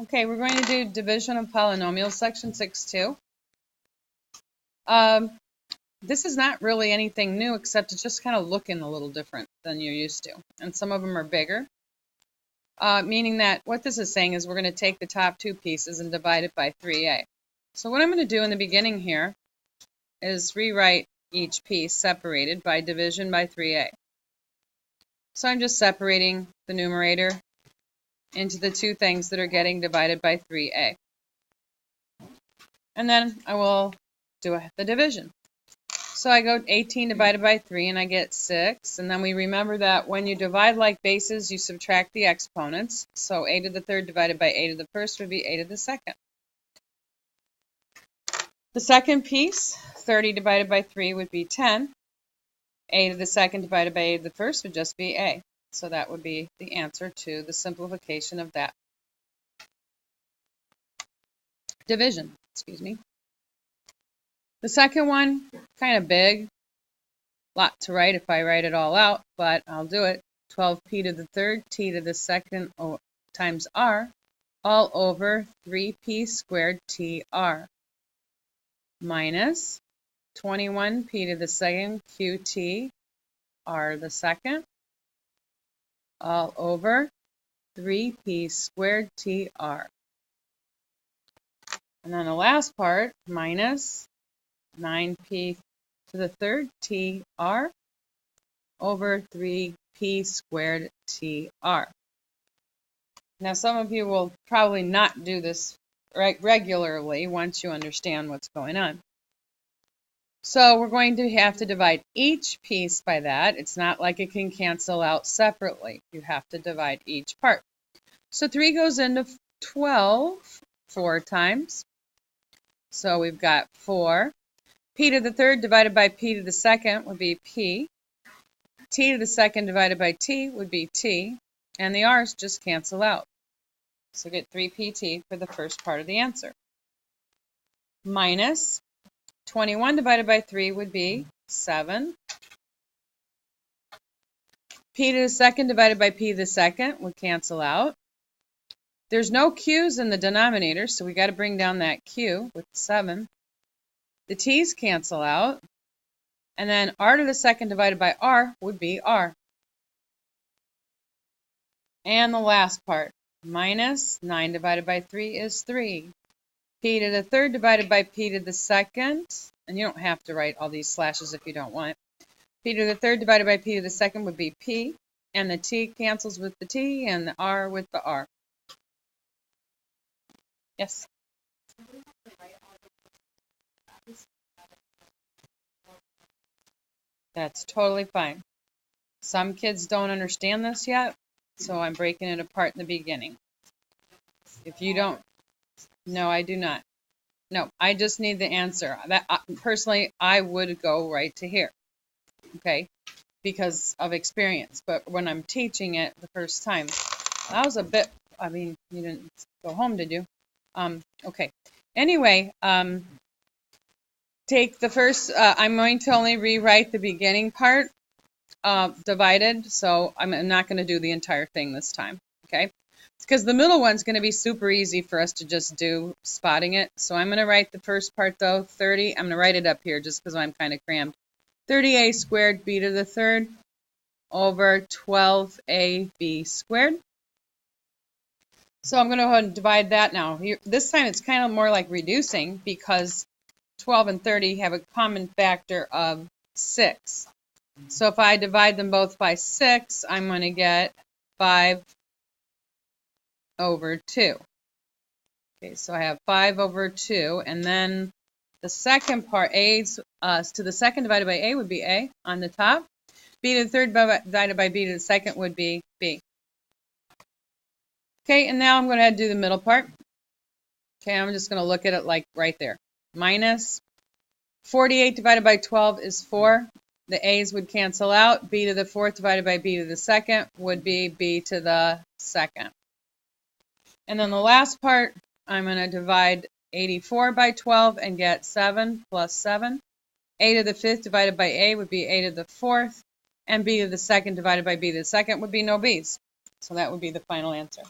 Okay, we're going to do Division of Polynomials, section 6.2. This is not really anything new, except it's just kind of looking a little different than you're used to. And some of them are bigger, meaning that what this is saying is we're going to take the top two pieces and divide it by 3a. So what I'm going to do in the beginning here is rewrite each piece separated by division by 3a. So I'm just separating the numerator into the two things that are getting divided by 3a. And then I will do the division. So I go 18 divided by 3 and I get 6. And then we remember that when you divide like bases, you subtract the exponents. So a to the third divided by a to the first would be a to the second. The second piece, 30 divided by 3 would be 10. A to the second divided by a to the first would just be a. So that would be the answer to the simplification of that division. Excuse me. The second one, kind of big. Lot to write if I write it all out, but I'll do it. 12p to the third, t to the second times r, all over 3p squared tr, minus 21p to the second qt r the second, all over 3p squared tr. And then the last part, minus 9p to the third tr over 3p squared tr. Now some of you will probably not do this regularly once you understand what's going on. So we're going to have to divide each piece by that. It's not like it can cancel out separately. You have to divide each part. So 3 goes into 12 4 times. So we've got 4. P to the third divided by p to the second would be p. T to the second divided by t would be t. And the r's just cancel out. So get 3pt for the first part of the answer. Minus 21 divided by 3 would be 7. P to the second divided by p to the second would cancel out. There's no q's in the denominator, so we got to bring down that q with 7. The t's cancel out. And then r to the second divided by r would be r. And the last part, minus 9 divided by 3 is 3. P to the third divided by p to the second, and you don't have to write all these slashes if you don't want. P to the third divided by p to the second would be p, and the t cancels with the t, and the r with the r. Yes? That's totally fine. Some kids don't understand this yet, so I'm breaking it apart in the beginning. If you don't, no, I do not. No, I just need the answer. Personally, I would go right to here, okay, because of experience. But when I'm teaching it the first time, that was a bit, I mean, you didn't go home, did you? Okay. Anyway, take the first, I'm going to only rewrite the beginning part, divided, so I'm not going to do the entire thing this time, okay? Because the middle one's going to be super easy for us to just do spotting it. So I'm going to write the first part, though, 30. I'm going to write it up here just because I'm kind of crammed. 30a squared b to the third over 12ab squared. So I'm going to go ahead and divide that now. This time it's kind of more like reducing because 12 and 30 have a common factor of 6. So if I divide them both by 6, I'm going to get 5 over 2. Okay, so I have 5 over 2, and then the second part, a's to the second divided by a would be a on the top. B to the third divided by b to the second would be b. Okay, and now I'm going to do the middle part. Okay, I'm just going to look at it like right there. Minus 48 divided by 12 is 4. The a's would cancel out. B to the fourth divided by b to the second would be b to the second. And then the last part, I'm going to divide 84 by 12 and get 7 plus 7. A to the fifth divided by a would be a to the fourth, and b to the second divided by b to the second would be no b's. So that would be the final answer.